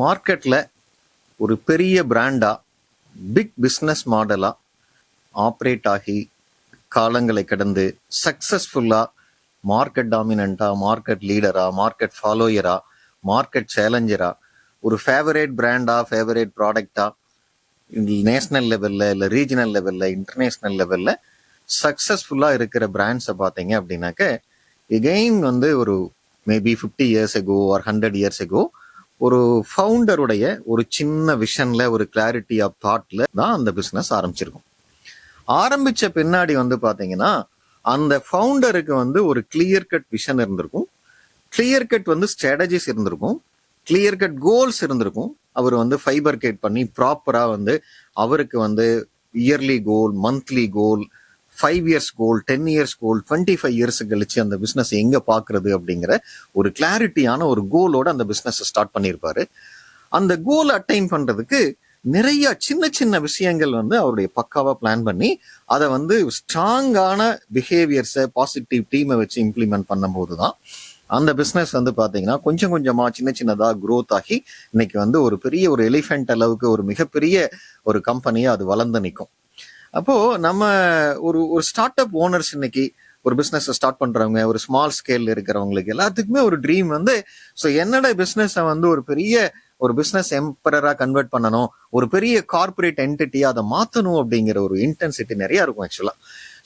மார்க்கெட்ல ஒரு பெரிய பிராண்டா, பிக் பிஸ்னஸ் மாடலா ஆப்ரேட் ஆகி காலங்களை கடந்து சக்சஸ்ஃபுல்லா மார்க்கெட் டாமினண்டா, மார்க்கெட் லீடரா, மார்க்கெட் ஃபாலோயரா, மார்க்கெட் சேலஞ்சரா, ஒரு ஃபேவரேட் பிராண்டா, ஃபேவரேட் ப்ராடக்டா, நேஷனல் லெவல்ல இல்லை ரீஜனல் லெவல்ல, இன்டர்நேஷனல் லெவல்ல சக்சஸ்ஃபுல்லா இருக்கிற பிராண்ட்ஸை பார்த்தீங்க அப்படின்னாக்க எகெயின் ஒரு maybe 50 years ago or 100 years ago ஒரு ஃபவுண்டருடைய ஒரு சின்ன விஷன்ல, ஒரு கிளாரிட்டி ஆஃப் தாட்ல தான் அந்த பிசினஸ் ஆரம்பிச்சிருக்கும். ஆரம்பிச்ச பின்னாடி பாத்தீங்கன்னா அந்த ஃபவுண்டருக்கு ஒரு கிளியர் கட் விஷன் இருந்திருக்கும், கிளியர் கட் ஸ்ட்ராட்டஜிஸ் இருந்திருக்கும், கிளியர் கட் கோல்ஸ் இருந்திருக்கும். அவர் ஃபைபர் கேட் பண்ணி ப்ராப்பரா அவருக்கு இயர்லி கோல், மந்த்லி கோல், 5 years கோல், 10 years கோல், 25 years கழிச்சு அந்த பிசினஸ் எங்க பாக்குறது அப்படிங்கிற ஒரு கிளாரிட்டியான ஒரு கோலோட அந்த பிசினஸ் ஸ்டார்ட் பண்ணியிருப்பாரு. அந்த கோல் அட்டைன் பண்றதுக்கு நிறைய சின்ன சின்ன விஷயங்கள் அவருடைய பக்காவா பிளான் பண்ணி அதை ஸ்ட்ராங்கான பிஹேவியர்ஸை, பாசிட்டிவ் டீமை வச்சு இம்ப்ளிமெண்ட் பண்ணும் போதுதான் அந்த பிசினஸ் பாத்தீங்கன்னா கொஞ்சம் கொஞ்சமா சின்ன சின்னதா growth ஆகி இன்னைக்கு ஒரு பெரிய ஒரு எலிஃபென்ட் அளவுக்கு ஒரு மிகப்பெரிய ஒரு கம்பெனியா அது வளர்ந்து நிற்கும். அப்போ நம்ம ஒரு ஸ்டார்ட் அப் ஓனர்ஸ் இன்னைக்கு ஒரு பிசினஸ் ஸ்டார்ட் பண்றவங்க, ஒரு ஸ்மால் ஸ்கேல் இருக்கிறவங்களுக்கு எல்லாத்துக்குமே ஒரு ட்ரீம் ஸோ என்னோட பிசினஸ் ஒரு பெரிய ஒரு பிசினஸ் எம்பரரா கன்வெர்ட் பண்ணணும், ஒரு பெரிய கார்பரேட் என்டிட்டியா அதை மாத்தணும் அப்படிங்கிற ஒரு இன்டென்சிட்டி நிறைய இருக்கும் ஆக்சுவலா.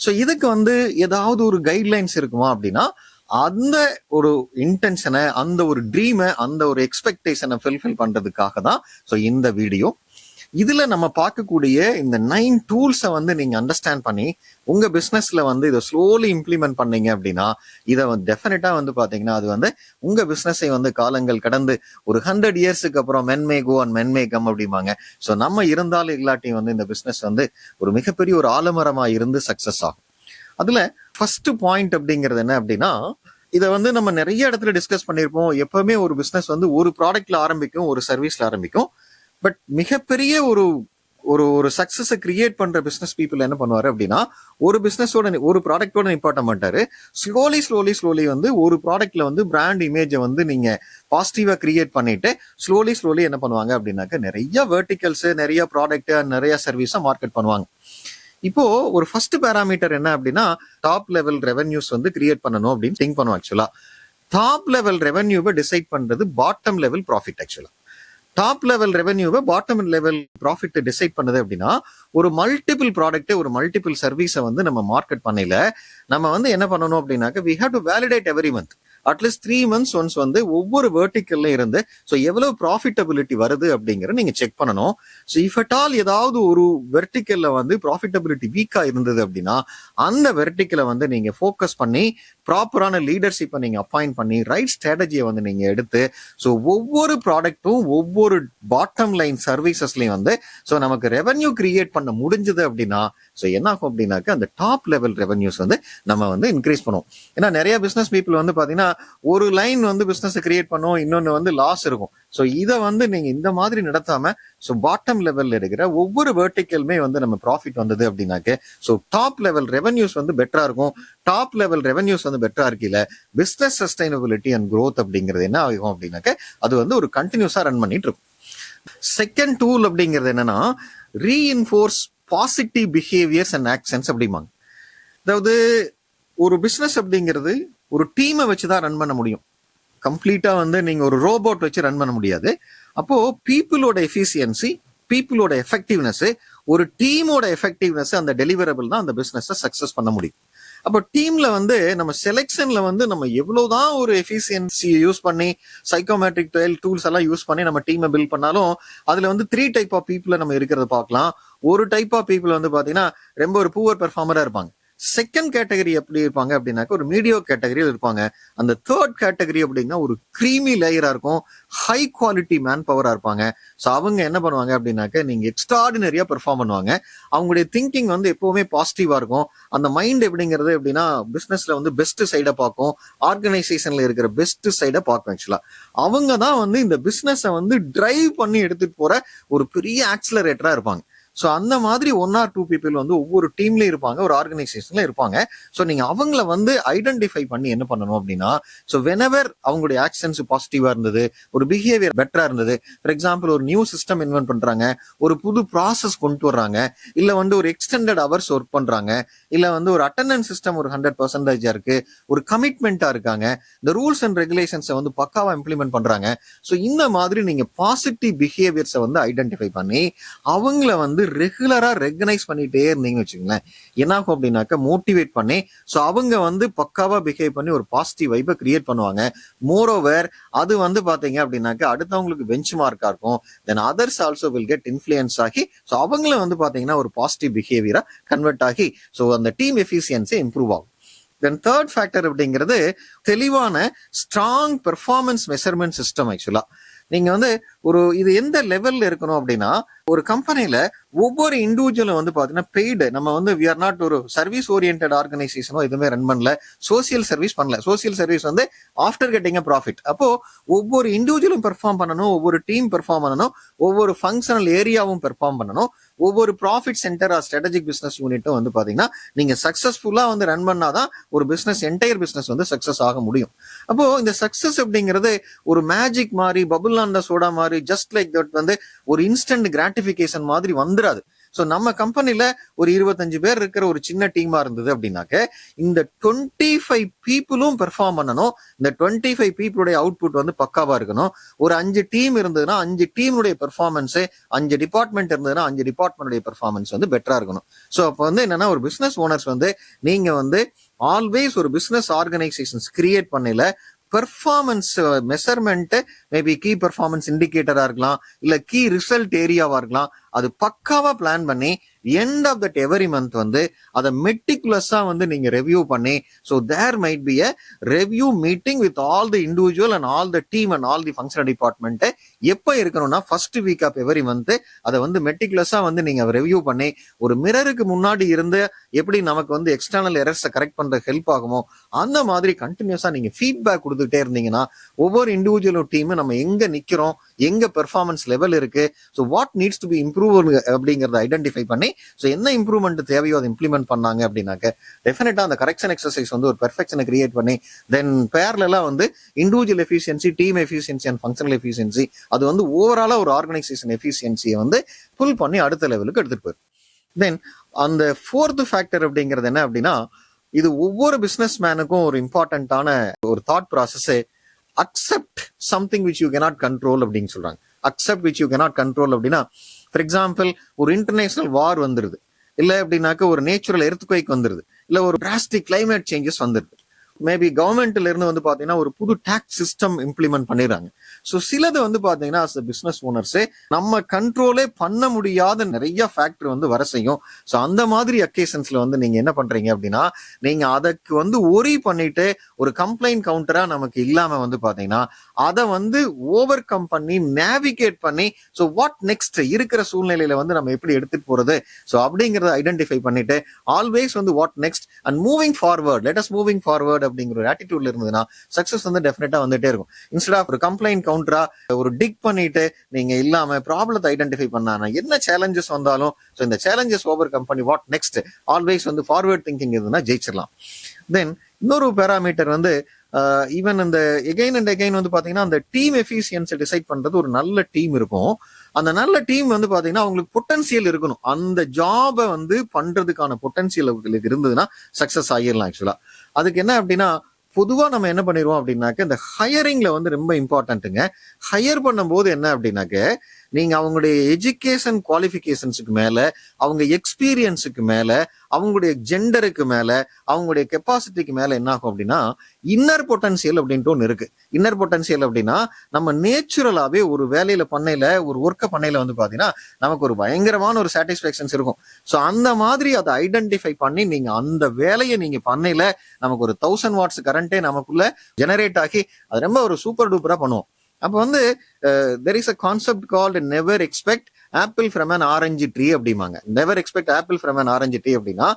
ஸோ இதுக்கு ஏதாவது ஒரு கைட்லைன்ஸ் இருக்குமா அப்படின்னா அந்த ஒரு இன்டென்ஷனை, அந்த ஒரு ட்ரீமை, அந்த ஒரு எக்ஸ்பெக்டேஷனை ஃபுல்ஃபில் பண்றதுக்காக தான் ஸோ இந்த வீடியோ. இதுல நம்ம பார்க்கக்கூடிய இந்த 9 டூல்ஸை நீங்க அண்டர்ஸ்டாண்ட் பண்ணி உங்க பிசினஸ்ல இதை ஸ்லோலி இம்ப்ளிமெண்ட் பண்ணீங்க அப்படின்னா இதை டெஃபினட்டா பாத்தீங்கன்னா அது உங்க பிசினஸை காலங்கள் கடந்து ஒரு 100 yearsக்கு அப்புறம் men may go and men may come அப்படிம்பாங்க. ஸோ நம்ம இருந்தாலும் இல்லாட்டியும் இந்த பிசினஸ் ஒரு மிகப்பெரிய ஒரு ஆலமரமா இருந்து சக்சஸ் ஆகும். அதுல ஃபர்ஸ்ட் பாயிண்ட் அப்படிங்கிறது என்ன அப்படின்னா, இதை நம்ம நிறைய இடத்துல டிஸ்கஸ் பண்ணியிருப்போம். எப்பவுமே ஒரு பிசினஸ் ஒரு ப்ராடக்ட்ல ஆரம்பிக்கும், ஒரு சர்வீஸ்ல ஆரம்பிக்கும். பட் மிகப்பெரிய ஒரு ஒரு ஒரு சக்சஸை கிரியேட் பண்ற பிசினஸ் பீப்புள் என்ன பண்ணுவாரு அப்படின்னா, ஒரு பிசினஸோட ஒரு ப்ராடக்டோட நிப்பாட்ட மாட்டாரு. ஸ்லோலி ஸ்லோலி ஸ்லோலி ஒரு ப்ராடக்ட்ல பிராண்ட் இமேஜை நீங்க பாசிட்டிவா கிரியேட் பண்ணிட்டு ஸ்லோலி ஸ்லோலி என்ன பண்ணுவாங்க அப்படின்னாக்க நிறைய வெர்டிகல்ஸ், நிறைய ப்ராடக்ட், நிறைய சர்வீஸை மார்க்கெட் பண்ணுவாங்க. இப்போ ஒரு ஃபர்ஸ்ட் பேராமீட்டர் என்ன அப்படின்னா, டாப் லெவல் ரெவென்யூஸ் கிரியேட் பண்ணணும் அப்படின்னு திங்க் பண்ணுவோம். ஆக்சுவலா டாப் லெவல் ரெவென்யூவை டிசைட் பண்றது bottom level profit. Actually top level ரெவென்யூவை பாட்டம் லெவல் ப்ராஃபிட் டிசைட் பண்ணுது அப்படின்னா, ஒரு மல்டிபிள் ப்ராடக்ட், ஒரு மல்டிபிள் சர்வீஸை நம்ம மார்க்கெட் பண்ணல நம்ம என்ன பண்ணணும் அப்படின்னாக்க we have to validate every month, at least 3 months once ஒவ்வொரு வெர்டிக்கல்ல இருந்து ஸோ எவ்வளவு ப்ராஃபிட்டபிலிட்டி வருது அப்படிங்கிற நீங்க செக் பண்ணணும். ஸோ இஃப் அட் ஆல் ஏதாவது ஒரு வெர்டிக்கல்ல ப்ராஃபிட்டபிலிட்டி வீக்கா இருந்தது அப்படின்னா அந்த வெர்டிக்கலை நீங்க ஃபோக்கஸ் பண்ணி ப்ராப்பரான லீடர்ஷிப்பை நீங்க அப்பாயிண்ட் பண்ணி ரைட் ஸ்ட்ராட்டஜியை நீங்க எடுத்து ஸோ ஒவ்வொரு ப்ராடக்ட்டும் ஒவ்வொரு பாட்டம் லைன் சர்வீசஸ்லயும் ஸோ நமக்கு ரெவென்யூ கிரியேட் பண்ண முடிஞ்சது அப்படின்னா ஸோ என்ன ஆகும் அப்படின்னாக்க அந்த டாப் லெவல் ரெவென்யூஸ் நம்ம இன்க்ரீஸ் பண்ணுவோம். ஏன்னா நிறைய பிசினஸ் பீப்புள் பாத்தீங்கன்னா ஒரு லைன் பிசினஸ் கிரியேட் பண்ணும், இன்னொன்னு லாஸ் இருக்கும். சோ இதை நீங்க இந்த மாதிரி நடத்தாம சோ பாட்டம் லெவல்ல இருக்கிற ஒவ்வொரு வெர்டிக்கலுமே நம்ம ப்ராஃபிட் வந்தது அப்படின்னாக்க சோ டாப் லெவல் ரெவென்யூஸ் பெட்டரா இருக்கும். டாப் லெவல் ரெவென்யூஸ் பெட்டரா இருக்கல பிசினஸ் சஸ்டைனபிலிட்டி அண்ட் growth அப்படிங்கிறது என்ன ஆகும் அப்படின்னாக்க அது ஒரு கண்டினியூஸா ரன் பண்ணிட்டு இருக்கும். செகண்ட் டூல் அப்படிங்கிறது என்னன்னா, reinforce positive behaviours and actions அப்படிம்பாங்க. அதாவது ஒரு பிசினஸ் அப்படிங்கிறது ஒரு டீமை வச்சுதான் ரன் பண்ண முடியும். கம்ப்ளீட்டா நீங்க ஒரு ரோபோட் வச்சு ரன் பண்ண முடியாது. அப்போ பீப்புளோட எஃபிஷியன்சி, பீப்புளோட எஃபெக்டிவ்னஸ், ஒரு டீமோட எஃபெக்டிவ்னஸ், அந்த டெலிவரபிள் தான் அந்த பிசினஸ் சக்சஸ் பண்ண முடியும். அப்போ டீம்ல நம்ம செலெக்ஷன்ல நம்ம எவ்வளவுதான் ஒரு எஃபிஷியன்சி யூஸ் பண்ணி சைக்கோமெட்ரிக் டூல்ஸ் எல்லாம் யூஸ் பண்ணி நம்ம டீமை பில்ட் பண்ணாலும் அதுல 3 டைப் ஆஃப் பீப்புள நம்ம இருக்கிறத பார்க்கலாம். ஒரு டைப் ஆஃப் பீப்புள் பாத்தீங்கன்னா ரொம்ப ஒரு புவர் பெர்ஃபார்மரா இருப்பாங்க. செகண்ட் கேட்டகரி எப்படி இருப்பாங்க அப்படின்னாக்க ஒரு மீடியோ கேட்டகரியில் இருப்பாங்க. அந்த தேர்ட் கேட்டகரி அப்படின்னா ஒரு கிரீமி லேயரா இருக்கும், ஹை குவாலிட்டி மேன் பவரா இருப்பாங்க. ஸோ அவங்க என்ன பண்ணுவாங்க அப்படின்னாக்க நீங்க எக்ஸ்ட்ராடினரியா பெர்ஃபார்ம் பண்ணுவாங்க. அவங்களுடைய திங்கிங் எப்பவுமே பாசிட்டிவா இருக்கும். அந்த மைண்ட் எப்படிங்கிறது எப்படின்னா பிசினஸ்ல பெஸ்ட் சைடை பார்க்கும், ஆர்கனைசேஷன்ல இருக்கிற பெஸ்ட் சைடை பார்க்கும். ஆக்சுவலா அவங்க தான் இந்த பிசினஸை டிரைவ் பண்ணி எடுத்துட்டு போற ஒரு பெரிய ஆக்சிலரேட்டரா இருப்பாங்க. ஸோ அந்த மாதிரி 1 or 2 பீப்புள் வந்து ஒவ்வொரு டீம்லயும் இருப்பாங்க, ஒரு ஆர்கனைசேஷன்ல இருப்பாங்க. ஸோ நீங்க அவங்கள வந்து ஐடென்டிஃபை பண்ணி என்ன பண்ணணும் அப்படின்னா, ஸோ வெனவர் அவங்களுடைய ஆக்ஷன்ஸ் பாசிட்டிவா இருந்தது, ஒரு பிஹேவியர் பெட்டரா இருந்தது, ஃபார் எக்ஸாம்பிள் ஒரு நியூ சிஸ்டம் இன்வென்ட் பண்றாங்க, ஒரு புது ப்ராசஸ் கொண்டு வர்றாங்க, இல்ல வந்து ஒரு எக்ஸ்டெண்டட் ஹவர்ஸ் ஒர்க் பண்றாங்க, இல்ல வந்து ஒரு அட்டெண்டன்ஸ் சிஸ்டம் ஒரு 100% இருக்கு, ஒரு கமிட்மெண்டா இருக்காங்க, இந்த ரூல்ஸ் அண்ட் ரெகுலேஷன்ஸை வந்து பக்காவா இம்ப்ளிமெண்ட் பண்றாங்க. ஸோ இந்த மாதிரி நீங்க பாசிட்டிவ் பிஹேவியர்ஸை வந்து ஐடென்டிஃபை பண்ணி அவங்கள வந்து ரெகுலரா ரெகனைஸ் பண்ணிட்டே இருந்தீங்கன்னு வச்சுங்களேன், என்ன ஆகும் அப்படின்னாக்க மோட்டிவேட் பண்ணி ஸோ அவங்க வந்து பக்காவா பிஹேவ் பண்ணி ஒரு பாசிட்டிவ் வைப்பை கிரியேட் பண்ணுவாங்க. மோர் ஓவர் அது வந்து பாத்தீங்க அப்படின்னாக்க அடுத்தவங்களுக்கு பெஞ்ச் மார்க்கா இருக்கும். Then others also will get influence ஆகி ஸோ அவங்கள வந்து பாத்தீங்கன்னா ஒரு பாசிட்டிவ் பிஹேவியரா கன்வெர்ட் ஆகி ஸோ அந்த டீம் எஃபிஷியன்சி இம்ப்ரூவ் ஆகும். தென் தேர்ட் ஃபேக்டர் அப்படிங்கிறது தெளிவான ஸ்ட்ராங் பெர்ஃபார்மன்ஸ் மெஷர்மெண்ட் சிஸ்டம். ஆக்சுவலா நீங்க வந்து ஒரு இது எந்த லெவல்ல இருக்கணும் அப்படின்னா, ஒரு கம்பெனில ஒவ்வொரு இண்டிவிஜுவலும் வந்து பாத்தீங்கன்னா பெய்டு, நம்ம வந்து வி ஆர் நாட் ஒரு சர்வீஸ் ஓரியன்டட் ஆர்கனைசேஷனோ எதுவுமே ரன் பண்ணல, சோசியல் சர்வீஸ் பண்ணல. சோசியல் சர்வீஸ் வந்து ஆஃப்டர் கெட்டிங் அ ப்ராஃபிட். அப்போ ஒவ்வொரு இண்டிவிஜுவலும் பெர்ஃபார்ம் பண்ணணும், ஒவ்வொரு டீம் பெர்ஃபார்ம் பண்ணணும், ஒவ்வொரு ஃபங்க்ஷனல் ஏரியாவும் பெர்ஃபார்ம் பண்ணணும், ஒவ்வொரு profit centre or strategic business யூனிட்டும் வந்து பாத்தீங்கன்னா நீங்க சக்சஸ்ஃபுல்லா வந்து ரன் பண்ணாதான் ஒரு பிசினஸ் என்டையர் பிசினஸ் வந்து சக்சஸ் ஆக முடியும். அப்போ இந்த சக்சஸ் அப்படிங்கிறது ஒரு மேஜிக் மாதிரி, பபுள் அந்த சோடா மாதிரி, ஜஸ்ட் லைக் தட் வந்து ஒரு இன்ஸ்டன்ட் கிராட்டிபிகேஷன் மாதிரி வந்துடாது. ஸோ நம்ம கம்பெனில ஒரு 25 பேர் இருக்கிற ஒரு சின்ன டீமா இருந்தது அப்படின்னாக்க இந்த 25 பீப்புளும் பெர்ஃபார்ம் பண்ணணும். இந்த 25 பீப்புளுடைய அவுட்புட் வந்து பக்காவா இருக்கணும். ஒரு 5 டீம் இருந்ததுன்னா 5 டீமுடைய பெர்ஃபார்மன்ஸ், 5 டிபார்ட்மெண்ட் இருந்ததுன்னா 5 டிபார்ட்மெண்ட் பெர்ஃபார்மன்ஸ் வந்து பெட்டரா இருக்கணும். ஸோ அப்போ வந்து என்னன்னா ஒரு பிசினஸ் ஓனர்ஸ் வந்து நீங்க வந்து ஆல்வேஸ் ஒரு பிசினஸ் ஆர்கனைசேஷன்ஸ் கிரியேட் பண்ணல performance measurement, maybe key performance இண்டிகேட்டரா இருக்கலாம், இல்ல கீ ரிசல்ட் ஏரியாவா இருக்கலாம், அது பக்காவா பிளான் பண்ணி end of that every month வந்து அதை மெட்டிகுலஸா வந்து நீங்க ரெவ்யூ பண்ணி so there might be a review meeting with all the individual and all the team and all the functional department. எப்போ இருக்கணும்னா first week of every month அதை வந்து மெட்டிகுலஸா வந்து நீங்க ரெவ்யூ பண்ணி ஒரு மிரருக்கு முன்னாடி இருந்து எப்படி நமக்கு வந்து எக்ஸ்டர்னல் எரர்ஸை கரெக்ட் பண்ற ஹெல்ப் ஆகுமோ அந்த மாதிரி கண்டினியூஸா நீங்க ஃபீட்பேக் கொடுத்துட்டே இருந்தீங்கன்னா ஒவ்வொரு இண்டிவிஜுவல் டீம் நம்ம எங்க நிக்கிறோம், எங்க பெர்ஃபார்மன்ஸ் லெவல் இருக்கு, so what needs to be improve அப்படிங்கறத ஐடென்டிஃபை பண்ணி ஸோ என்ன இம்ப்ரூவ்மெண்ட் தேவையோ அதை இம்ப்ளிமெண்ட் பண்ணாங்க அப்படின்னாக்க டெஃபினட்டா அந்த கரெக்ஷன் எக்ஸசைஸ் வந்து ஒரு பெர்ஃபெக்ஷனை கிரியேட் பண்ணி தென் பேரலா வந்து individual efficiency, team efficiency and functional efficiency அது வந்து ஓவராலா ஒரு ஆர்கனைசேஷன் எஃபிஷியன்சியை வந்து புல் பண்ணி அடுத்த லெவலுக்கு எடுத்துட்டு போயிடும். தென் அந்த ஃபோர்த் ஃபேக்டர் அப்படிங்கிறது என்ன அப்படின்னா, இது ஒவ்வொரு பிசினஸ் மேனுக்கும் ஒரு இம்பார்ட்டன்டான ஒரு thought process. Accept something which you cannot control அப்படின்னு சொல்றாங்க. Accept which you cannot control அப்படின்னா, ஃபார் எக்ஸாம்பிள் ஒரு இன்டர்நேஷனல் வார் வந்துருது, இல்ல அப்படின்னாக்க ஒரு நேச்சுரல் எர்த்குவேக் வந்துருது, இல்ல ஒரு டிராஸ்டிக் கிளைமேட் சேஞ்சஸ் வந்துருது, மேபி கவர்மெண்ட்ல இருந்து வந்து பாத்தீங்கன்னா ஒரு புது டாக்ஸ் சிஸ்டம் இம்ப்ளிமெண்ட் பண்ணிடுறாங்க. ஸோ சிலது வந்து பாத்தீங்கன்னா அஸ் பிசினஸ் ஓனர்ஸே நம்ம கண்ட்ரோலே பண்ண முடியாத நிறைய ஃபேக்டர் வந்து வர செய்யும். ஸோ அந்த மாதிரி அக்கேஷன்ஸ்ல வந்து நீங்க என்ன பண்றீங்க அப்படின்னா, நீங்க அதுக்கு வந்து ஒரி பண்ணிட்டு ஒரு கம்ப்ளைண்ட் கவுண்டரா நமக்கு இல்லாம வந்து பாத்தீங்கன்னா அதை வந்து ஓவர் கம் பண்ணி நேவிகேட் பண்ணி ஸோ வாட் நெக்ஸ்ட் இருக்கிற சூழ்நிலையில வந்து நம்ம எப்படி எடுத்துட்டு போறது ஸோ அப்படிங்கறத ஐடென்டிஃபை பண்ணிட்டு ஆல்வேஸ் வந்து what next and moving forward, let us moving forward அப்படிங்கிற ஒரு ஆட்டிடியூட்ல இருந்ததுன்னா சக்சஸ் வந்து டெஃபினட்டா வந்துட்டே இருக்கும். இன்ஸ்டெட் ஆஃப் ஒரு கம்ப்ளைண்ட் கவுண்டரா ஒரு டிக் பண்ணிட்டு நீங்க இல்லாம ப்ராப்ளத்தை ஐடென்டிஃபை பண்ணா என்ன சேலஞ்சஸ் வந்தாலும் ஸோ இந்த சேலஞ்சஸ் ஓவர் கம் பண்ணி வாட் நெக்ஸ்ட் ஆல்வேஸ் வந்து ஃபார்வர்ட் திங்கிங் இருந்ததுன்னா ஜெயிச்சிடலாம். தென் இன்னொரு பேராமீட்டர் வந்து ஈவன் இந்த எகைன் அண்ட் எகைன் வந்து பாத்தீங்கன்னா அந்த டீம் எஃபிஷியன்ஸை டிசைட் பண்றது ஒரு நல்ல டீம் இருக்கும். அந்த நல்ல டீம் வந்து பாத்தீங்கன்னா அவங்களுக்கு பொட்டன்சியல் இருக்கணும், அந்த ஜாபை வந்து பண்றதுக்கான பொட்டன்சியல் அவங்களுக்கு இருந்ததுன்னா சக்சஸ் ஆகிடலாம். ஆக்சுவலா அதுக்கு என்ன அப்படின்னா பொதுவா நம்ம என்ன பண்ணிடுவோம் அப்படின்னாக்க இந்த ஹையரிங்ல வந்து ரொம்ப இம்பார்ட்டன்ட்டுங்க. ஹையர் பண்ணும்போது என்ன அப்படின்னாக்க நீங்க அவங்களுடைய எஜுகேஷன் குவாலிஃபிகேஷன்ஸுக்கு மேல, அவங்க எக்ஸ்பீரியன்ஸுக்கு மேல, அவங்களுடைய ஜெண்டருக்கு மேல, அவங்களுடைய கெப்பாசிட்டிக்கு மேல என்ன ஆகும் அப்படின்னா இன்னர் பொட்டன்சியல் அப்படின்ட்டு ஒன்று இருக்கு. இன்னர் பொட்டன்சியல் அப்படின்னா நம்ம நேச்சுரலாவே ஒரு வேலையில பண்ணையில ஒரு ஒர்க்கை பண்ணையில வந்து பாத்தீங்கன்னா நமக்கு ஒரு பயங்கரமான ஒரு சாட்டிஸ்பேக்ஷன்ஸ் இருக்கும். ஸோ அந்த மாதிரி அதை ஐடென்டிஃபை பண்ணி நீங்க அந்த வேலையை நீங்க பண்ணையில நமக்கு ஒரு 1000 வாட்ஸ் கரண்டே நமக்குள்ள ஜெனரேட் ஆகி அது ரொம்ப ஒரு சூப்பர் டூப்பரா பண்ணுவோம். அப்போ வந்து there is a concept called never expect apple from an orange tree அப்படிம்பாங்க. Never expect apple from an orange tree அப்படின்னா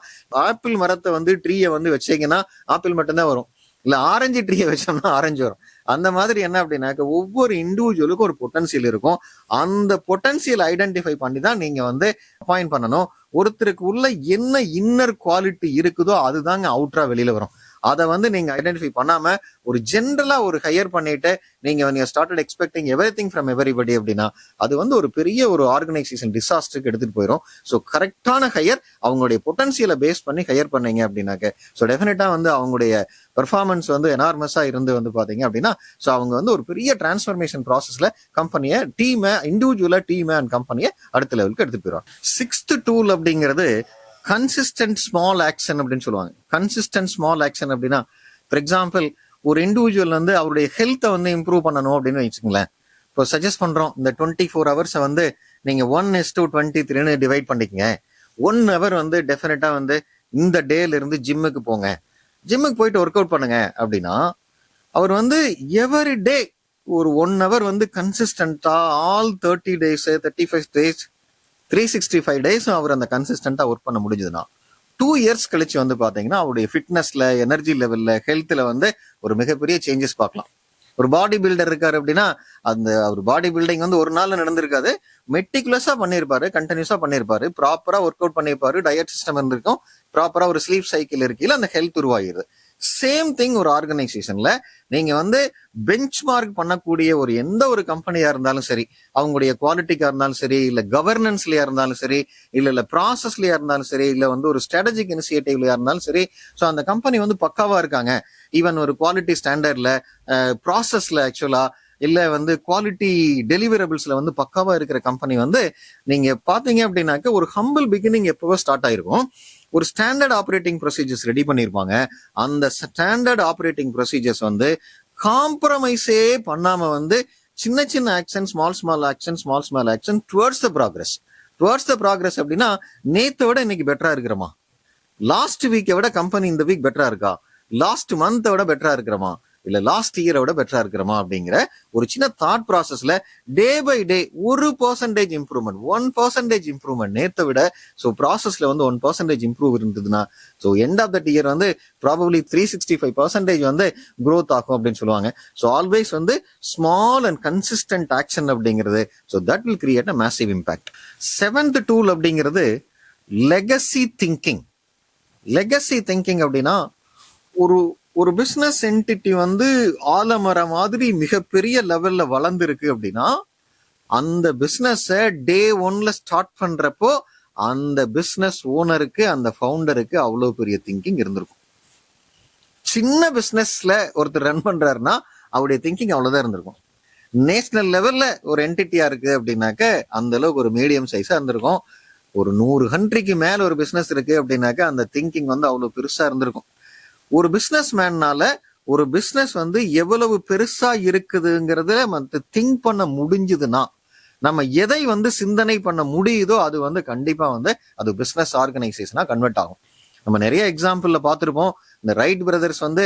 ஆப்பிள் மரத்தை வந்து ட்ரீயை வந்து வச்சீங்கன்னா ஆப்பிள் மட்டும்தான் வரும், இல்ல ஆரஞ்சு ட்ரீயை வச்சோம்னா ஆரஞ்சு வரும். அந்த மாதிரி என்ன அப்படின்னாக்க ஒவ்வொரு இண்டிவிஜுவலுக்கும் ஒரு பொட்டன்சியல் இருக்கும். அந்த பொட்டன்சியல் ஐடென்டிஃபை பண்ணி தான் நீங்க வந்து அப்பாயிண்ட் பண்ணணும். ஒருத்தருக்கு உள்ள என்ன இன்னர் குவாலிட்டி இருக்குதோ அதுதாங்க அவுட்டரா வெளியில வரும். அதை வந்து நீங்க ஐடென்டிஃபை பண்ணாம ஒரு ஜென்ரலா ஒரு ஹையர் பண்ணிட்டு நீங்க started expecting everything from everybody அப்படின்னா அது வந்து ஒரு பெரிய ஒரு ஆர்கனைசேஷன் டிசாஸ்டருக்கு எடுத்துட்டு போயிடும். ஸோ கரெக்டான ஹையர் அவங்களுடைய பொட்டன்சியலை பேஸ் பண்ணி ஹையர் பண்ணீங்க அப்படின்னாக்க ஸோ டெஃபினட்டா வந்து அவங்களுடைய பெர்ஃபார்மன்ஸ் வந்து எனார்மஸா இருந்து வந்து பாத்தீங்க அப்படின்னா ஸோ அவங்க வந்து ஒரு பெரிய டிரான்ஸ்ஃபர்மேஷன் ப்ராசஸ்ல கம்பெனியை இண்டிவிஜுவலா டீம் அண்ட் கம்பெனியை அடுத்த லெவலுக்கு எடுத்துட்டு போயிடும். 6th டூல் அப்படிங்கிறது கன்சிஸ்டன்ட் ஸ்மால் ஆக்ஷன் அப்படின்னு சொல்லுவாங்க. கன்சிஸ்டன்ட் ஸ்மால் ஆக்ஷன் அப்படின்னா ஃபார் எக்ஸாம்பிள் ஒரு இண்டிவிஜுவல் வந்து அவருடைய ஹெல்த்தை வந்து இம்ப்ரூவ் பண்ணணும் அப்படின்னு வச்சுக்கோங்களேன். இப்போ சஜஸ்ட் பண்றோம் இந்த 24 hours வந்து நீங்க 1:23 டிவைட் பண்ணிக்கங்க. 1 hour வந்து டெஃபினட்டா வந்து இந்த டேல இருந்து ஜிம்முக்கு போங்க, ஜிம்முக்கு போயிட்டு ஒர்க் அவுட் பண்ணுங்க அப்படின்னா அவர் வந்து எவரி டே ஒரு 1 hour வந்து கன்சிஸ்டன்டா ஆல் 30 days 35 days 365 days அவர் அந்த கன்சிஸ்டன்டா ஒர்க் பண்ண முடிஞ்சதுன்னா 2 years கழிச்சு வந்து பாத்தீங்கன்னா அவருடைய ஃபிட்னஸ்ல, எனர்ஜி லெவல்ல, ஹெல்த்ல வந்து ஒரு மிகப்பெரிய சேஞ்சஸ் பார்க்கலாம். ஒரு பாடி பில்டர் இருக்காரு அப்படின்னா அந்த அவர் பாடி பில்டிங் வந்து ஒரு நாள் நடந்திருக்காது, மெட்டிகுலஸா பண்ணியிருப்பாரு, கண்டினியூஸா பண்ணியிருப்பாரு, ப்ராப்பரா ஒர்க் அவுட் பண்ணியிருப்பாரு, டயட் சிஸ்டம் இருந்திருக்கும், ப்ராப்பரா ஒரு ஸ்லீப் சைக்கிள் இருக்கையில அந்த ஹெல்த் உருவாகிடுது. சேம் திங் ஒரு ஆர்கனைசேஷன்ல நீங்க வந்து பெஞ்ச் மார்க் பண்ணக்கூடிய ஒரு எந்த ஒரு கம்பெனியா இருந்தாலும் சரி, அவங்களுடைய குவாலிட்டிக்கா இருந்தாலும் சரி, இல்ல கவர்னன்ஸ்லயா இருந்தாலும் சரி, இல்ல ப்ராசஸ்லயா இருந்தாலும் சரி, இல்ல வந்து ஒரு ஸ்ட்ராட்டஜிக் இனிஷியேட்டிவ்லயா இருந்தாலும் சரி, ஸோ அந்த கம்பெனி வந்து பக்காவா இருக்காங்க. ஈவன் ஒரு குவாலிட்டி ஸ்டாண்டர்ட்ல, ப்ராசஸ்ல ஆக்சுவலா இல்ல வந்து குவாலிட்டி டெலிவரபிள்ஸ்ல வந்து பக்காவா இருக்கிற கம்பெனி வந்து நீங்க பாத்தீங்க அப்படின்னாக்க ஒரு ஹம்பிள் பிகினிங் எப்பவோ ஸ்டார்ட் ஆயிருக்கும். ஒரு ஸ்டாண்டர்ட் ஆப்ரேட்டிங் ப்ரொசீஜர்ஸ் ரெடி பண்ணிருப்பாங்க. அந்த ஸ்டாண்டர்ட் ஆப்ரேட்டிங் ப்ரொசீஜர்ஸ் வந்து காம்ப்ரமைஸே பண்ணாம வந்து சின்ன சின்ன action, small action towards the progress அப்படின்னா நேத்தை விட இன்னைக்கு பெட்டரா இருக்கிறோமா, லாஸ்ட் வீக்கை விட கம்பெனி இந்த வீக் பெட்டரா இருக்கா, லாஸ்ட் மந்த்தை விட பெட்டரா இருக்கிறோமா, இல்ல லாஸ்ட் இயரை விட பெட்டரா இருக்கிறோமா அப்படிங்கிற ஒரு சின்ன தாட் ப்ராசஸ்ல day by day 1% improvement, 1% improvement நேத்தை விட. ஸோ ப்ராசஸ்ல வந்து 1% இம்ப்ரூவ் இருந்ததுன்னா so end of that year வந்து ப்ராபப்ளி 365% வந்து growth ஆகும் அப்படின்னு சொல்லுவாங்க. ஸோ ஆல்வேஸ் வந்து ஸ்மால் அண்ட் கன்சிஸ்டன்ட் ஆக்ஷன் அப்படிங்கிறது so that will create a massive impact. 7th tool அப்படிங்கிறது லெகசி திங்கிங். லெகசி திங்கிங் அப்படின்னா ஒரு பிசினஸ் என்டிட்டி வந்து ஆலமரம் மாதிரி மிகப்பெரிய லெவல்ல வளர்ந்துருக்கு அப்படின்னா அந்த பிசினஸ் டே 1 ஸ்டார்ட் பண்றப்போ அந்த பிசினஸ் ஓனருக்கு, அந்த ஃபவுண்டருக்கு அவ்வளவு பெரிய திங்கிங் இருந்திருக்கும். சின்ன பிசினஸ்ல ஒருத்தர் ரன் பண்றாருன்னா அவருடைய திங்கிங் அவ்வளவுதான் இருந்திருக்கும். நேஷனல் லெவல்ல ஒரு என்டிட்டியா இருக்கு அப்படின்னாக்க அந்த அளவுக்கு ஒரு மீடியம் சைஸா இருந்திருக்கும். ஒரு 100 கண்ட்ரிக்கு மேல ஒரு பிசினஸ் இருக்கு அப்படின்னாக்க அந்த திங்கிங் வந்து அவ்வளவு பெருசா இருந்திருக்கும். ஒரு பிசினஸ் மேன்னால ஒரு பிசினஸ் வந்து எவ்வளவு பெருசா இருக்குதுங்கிறத திங்க் பண்ண முடிஞ்சதுன்னா நம்ம எதை வந்து சிந்தனை பண்ண முடியுதோ அது வந்து கண்டிப்பா வந்து அது பிசினஸ் ஆர்கனைசேஷனா கன்வெர்ட் ஆகும். நம்ம நிறைய எக்ஸாம்பிள்ல பார்த்திருப்போம். இந்த ரைட் பிரதர்ஸ் வந்து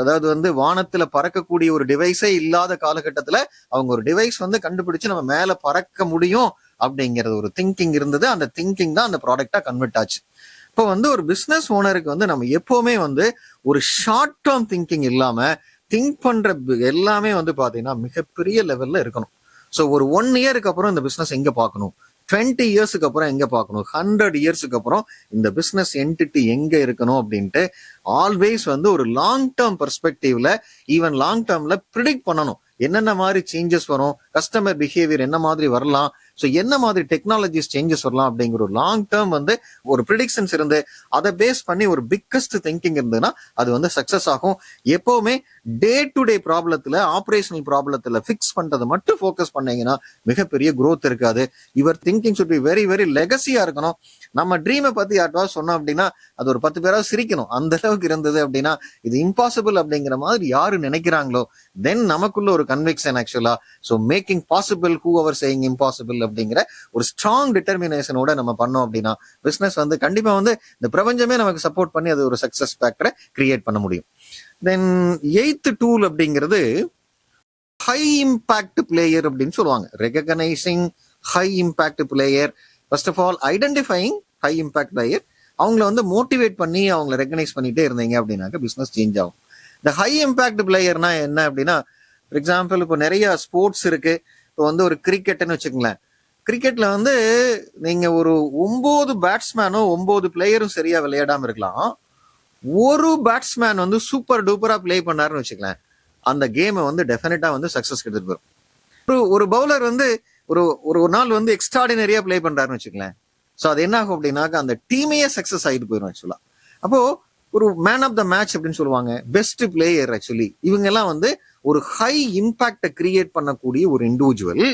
அதாவது வந்து வானத்துல பறக்கக்கூடிய ஒரு டிவைஸே இல்லாத காலகட்டத்துல அவங்க ஒரு டிவைஸ் வந்து கண்டுபிடிச்சு நம்ம மேல பறக்க முடியும் அப்படிங்கிறது ஒரு திங்கிங் இருந்தது. அந்த திங்கிங் தான் அந்த ப்ராடக்டா கன்வெர்ட் ஆச்சு. இப்போ வந்து ஒரு பிசினஸ் ஓனருக்கு வந்து நம்ம எப்பவுமே வந்து ஒரு ஷார்ட் டேர்ம் திங்கிங் இல்லாம திங்க் பண்ற எல்லாமே வந்து பாத்தீங்கன்னா மிகப்பெரிய லெவல்ல இருக்கணும். ஸோ ஒரு 1 இயருக்கு அப்புறம் இந்த பிசினஸ் எங்க பார்க்கணும், 20 இயர்ஸுக்கு அப்புறம் எங்க பார்க்கணும், 100 இயர்ஸுக்கு அப்புறம் இந்த பிசினஸ் என்டிட்டி எங்க இருக்கணும் அப்படின்ட்டு ஆல்வேஸ் வந்து ஒரு லாங் டேர்ம் பெர்ஸ்பெக்டிவ்ல, ஈவன் லாங் டேர்ம்ல ப்ரிடிக்ட் பண்ணணும். என்னென்ன மாதிரி சேஞ்சஸ் வரும், கஸ்டமர் பிஹேவியர் என்ன மாதிரி வரலாம், ஸோ என்ன மாதிரி டெக்னாலஜிஸ் சேஞ்சஸ் வரலாம் அப்படிங்கிற ஒரு லாங் டேர்ம் வந்து ஒரு ப்ரிடிக்ஷன்ஸ் இருந்து அதை பேஸ் பண்ணி ஒரு பிக்கஸ்ட் திங்கிங் இருந்ததுன்னா அது வந்து சக்சஸ் ஆகும். எப்பவுமே டே டு டே ப்ராப்ளத்துல, ஆப்ரேஷனல் ப்ராப்ளத்துல ஃபிக்ஸ் பண்றதை மட்டும் ஃபோக்கஸ் பண்ணீங்கன்னா மிகப்பெரிய growth இருக்காது. Your thinking should be very very லெகசியா இருக்கணும். நம்ம ட்ரீமை பத்தி யார்ட்டாவது சொன்னோம் அப்படின்னா அது ஒரு 10 பேராவது சிரிக்கணும். அந்த அளவுக்கு இருந்தது அப்படின்னா இது இம்பாசிபிள் அப்படிங்கிற மாதிரி யாரு நினைக்கிறாங்களோ தென் நமக்குள்ள ஒரு கன்விக்ஷன் ஆக்சுவலா so making possible who are saying impossible அப்படிங்கிற ஒரு ஸ்ட்ராங் டிட்டர்மினேஷனோட நம்ம பண்ணோம் அப்படின்னா பிசினஸ் வந்து கண்டிப்பா வந்து இந்த பிரபஞ்சமே நமக்கு சப்போர்ட் பண்ணி அது ஒரு சக்சஸ் ஃபேக்டரை கிரியேட் பண்ண முடியும். தென் 8th டூல் அப்படிங்கிறது ஹை இம்பாக்ட் பிளேயர் அப்படின்னு சொல்லுவாங்க. Recognising high impact player, first of all identifying high impact player, அவங்கள வந்து மோட்டிவேட் பண்ணி அவங்கள ரெகனைஸ் பண்ணிட்டே இருந்தீங்க அப்படின்னாக்க பிசினஸ் சேஞ்ச் ஆகும். இந்த ஹை இம்பாக்ட் பிளேயர்னா என்ன அப்படின்னா ஃபார் எக்ஸாம்பிள் இப்போ நிறைய ஸ்போர்ட்ஸ் இருக்கு. இப்போ வந்து ஒரு கிரிக்கெட்னு வச்சுக்கோங்களேன். கிரிக்கெட்ல வந்து நீங்க ஒரு 9 பேட்ஸ்மேனோ 9 பிளேயரும் சரியா விளையாடாம இருக்கலாம். ஒரு பேட்ஸ்மேன் வந்து சூப்பர் டூப்பரா பிளே பண்ணாருன்னு வச்சுக்கலாம், அந்த கேமை வந்து டெஃபினட்டா வந்து சக்சஸ் எடுத்துட்டு போயிடும். ஒரு பவுலர் வந்து ஒரு ஒரு நாள் வந்து எக்ஸ்ட்ராடினரியா பிளே பண்றாருன்னு வச்சுக்கலாம், ஸோ அது என்ன ஆகும் அப்படின்னாக்க அந்த டீமையே சக்சஸ் ஆகிட்டு போயிடும் ஆக்சுவலா. அப்போ ஒரு மேன் ஆஃப் த மேட்ச் அப்படின்னு சொல்லுவாங்க, பெஸ்ட் பிளேயர் ஆக்சுவலி இவங்க எல்லாம் வந்து ஒரு ஹை இம்பாக்ட கிரியேட் பண்ணக்கூடிய ஒரு இண்டிவிஜுவல்.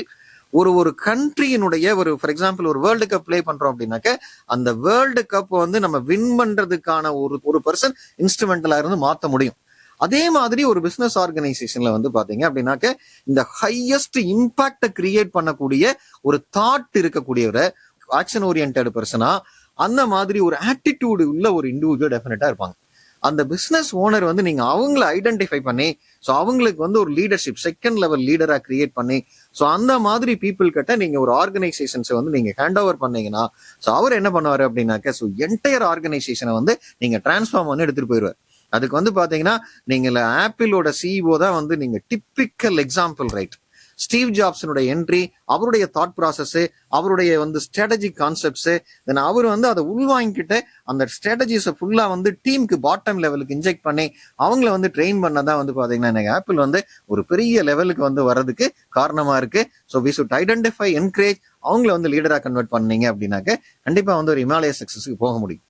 ஒரு கண்ட்ரியினுடைய ஒரு ஃபார் எக்ஸாம்பிள் ஒரு வேர்ல்டு கப் பிளே பண்றோம் அப்படின்னாக்க அந்த வேர்ல்டு கப் வந்து நம்ம வின் பண்றதுக்கான ஒரு பர்சன் இன்ஸ்ட்ருமெண்டலா இருந்து மாத்த முடியும். அதே மாதிரி ஒரு பிசினஸ் ஆர்கனைசேஷன்ல வந்து பாத்தீங்க அப்படின்னாக்க இந்த ஹையஸ்ட் இம்பாக்ட கிரியேட் பண்ணக்கூடிய ஒரு தாட் இருக்கக்கூடியவரை ஆக்ஷன் ஓரியன்டட் பர்சனா, அந்த மாதிரி ஒரு ஆட்டிடியூடு உள்ள ஒரு இண்டிவிஜுவல் டெஃபினட்டா இருப்பாங்க. அந்த பிசினஸ் ஓனர் வந்து நீங்க அவங்கள ஐடென்டிஃபை பண்ணி, ஸோ அவங்களுக்கு வந்து ஒரு லீடர்ஷிப் செகண்ட் லெவல் லீடரா கிரியேட் பண்ணி, ஸோ அந்த மாதிரி பீப்புள் கிட்ட நீங்க ஒரு ஆர்கனைசேஷன்ஸை வந்து நீங்க ஹேண்ட் ஓவர் பண்ணீங்கன்னா, ஸோ அவர் என்ன பண்ணுவாரு அப்படின்னாக்க ஸோ என்டையர் ஆர்கனைசேஷனை வந்து நீங்க டிரான்ஸ்ஃபார்ம் பண்ணி எடுத்துட்டு போயிடுவார். அதுக்கு வந்து பாத்தீங்கன்னா நீங்க ஆப்பிளோட சிஇஓ தான் வந்து நீங்க டிப்பிக்கல் எக்ஸாம்பிள், ரைட்? ஸ்டீவ் ஜாப்ஸனுடைய என்ட்ரி, அவருடைய தாட் ப்ராசஸ், அவருடைய வந்து ஸ்ட்ராட்டஜிக் கான்செப்ட்ஸ், தென் அவர் வந்து அதை உள்வாங்கிக்கிட்டு அந்த ஸ்ட்ராட்டஜிஸை ஃபுல்லா வந்து டீமுக்கு பாட்டம் லெவலுக்கு இன்ஜெக்ட் பண்ணி அவங்கள வந்து ட்ரெயின் பண்ணதான் வந்து பாத்தீங்கன்னா எனக்கு ஆப்பிள் வந்து ஒரு பெரிய லெவலுக்கு வந்து வர்றதுக்கு காரணமா இருக்கு. So we should identify, encourage, அவங்கள வந்து லீடரா கன்வெர்ட் பண்ணீங்க அப்படின்னாக்க கண்டிப்பா வந்து ஒரு இமாலய சக்சஸ்க்கு போக முடியும்.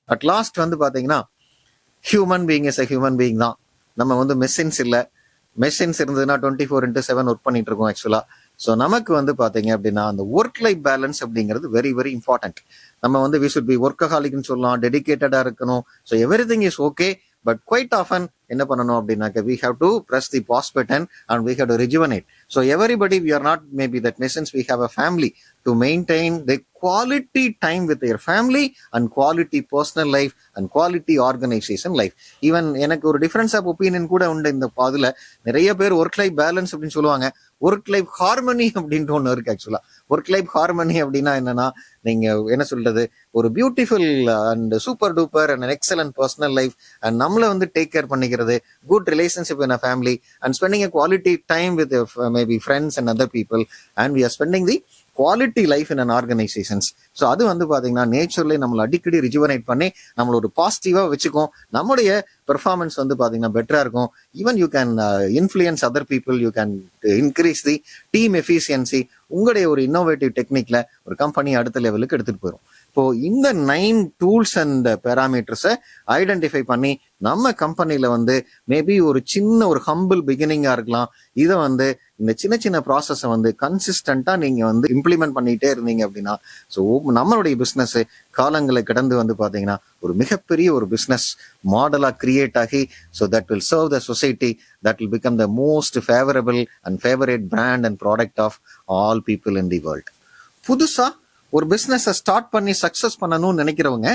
அட் லாஸ்ட் வந்து பாத்தீங்கன்னா human being is a human being தான். நம்ம வந்து மெஷின்ஸ் இல்லை. மெஷின்ஸ் இருந்ததுன்னா 24/7 ஒர்க் பண்ணிட்டு இருக்கோம் ஆக்சுவலா. ஸோ நமக்கு வந்து பாத்தீங்க அப்படின்னா அந்த ஒர்க் லைஃப் பேலன்ஸ் அப்படிங்கிறது வெரி வெரி இம்பார்ட்டன்ட். நம்ம வந்து வி சுட் பி ஒர்க்கஹாலிக்னு சொல்லலாம், டெடிகேட்டடா இருக்கணும். So everything is okay, but quite often என்ன பண்ணணும் அப்படின்னாக்க we have to press the pause button and we have to rejuvenate. So everybody, we are not maybe that message, we have a family to maintain the quality time with their family and quality personal life and quality organization life. Even எனக்கு ஒரு difference of opinion கூட உண்டு இந்த அதுல. நிறைய பேர் work life balance அப்படின்னு சொல்லுவாங்க, ஒர்க் லைஃப் ஹார்மனி அப்படின்ட்டு ஒன்று இருக்கு ஆக்சுவலா. ஒர்க் லைஃப் ஹார்மனி அப்படின்னா என்னன்னா, நீங்க என்ன சொல்றது, ஒரு beautiful and super duper and excellent personal life and நம்மள வந்து டேக் கேர் பண்ணிக்கிறது, good relationship in a family and spending a quality time with maybe friends and other people and we are spending the quality life in an organisations. So அது வந்து பாத்தீங்கன்னா naturally நம்மளை அடிக்கடி ரிஜுவனேட் பண்ணி நம்மள ஒரு பாசிட்டிவா வச்சுக்கும். நம்முடைய பெர்ஃபார்மன்ஸ் வந்து பாத்தீங்கன்னா பெட்டரா இருக்கும். Even you can influence other people, you can increase the team efficiency. உங்களுடைய ஒரு இன்னோவேட்டிவ் டெக்னிக்ல ஒரு கம்பெனி அடுத்த லெவலுக்கு எடுத்துட்டு போயிடும். இப்போ இந்த 9 டூல்ஸ் அண்ட் பேராமீட்டர்ஸை ஐடென்டிஃபை பண்ணி நம்ம கம்பெனில வந்து மேபி ஒரு சின்ன ஒரு ஹம்பிள் பிகினிங்கா இருக்கலாம், இதை வந்து இந்த சின்ன சின்ன ப்ராசஸை வந்து கன்சிஸ்டண்டா நீங்க வந்து இம்ப்ளிமெண்ட் பண்ணிட்டே இருந்தீங்க அப்படின்னா ஸோ நம்மளுடைய பிசினஸ் காலங்களை கடந்து வந்து பாத்தீங்கன்னா ஒரு மிகப்பெரிய ஒரு பிசினஸ் மாடலா கிரியேட் ஆகி so that will serve the society, that will become the most favourable and favourite brand and product of all people in the world. புதுசா ஒரு பிசினஸ் ஸ்டார்ட் பண்ணி சக்சஸ் பண்ணணும்னு நினைக்கிறவங்க,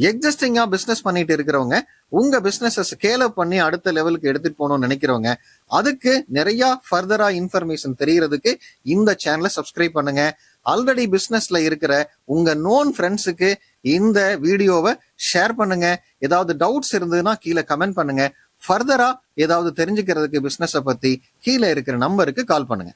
எக்ஸிஸ்டிங்கா பிசினஸ் பண்ணிட்டு இருக்கிறவங்க, உங்க பிசினஸ் ஸ்கேல் அப் பண்ணி அடுத்த லெவலுக்கு எடுத்துட்டு போகணும்னு நினைக்கிறவங்க, அதுக்கு நிறைய ஃபர்தரா இன்ஃபர்மேஷன் தெரியறதுக்கு இந்த சேனலை சப்ஸ்கிரைப் பண்ணுங்க. ஆல்ரெடி பிசினஸ்ல இருக்கிற உங்க நோன் ஃப்ரெண்ட்ஸுக்கு இந்த வீடியோவை ஷேர் பண்ணுங்க. ஏதாவது டவுட்ஸ் இருந்ததுன்னா கீழே கமெண்ட் பண்ணுங்க. ஃபர்தரா ஏதாவது தெரிஞ்சுக்கிறதுக்கு பிசினஸை பத்தி கீழே இருக்கிற நம்பருக்கு கால் பண்ணுங்க.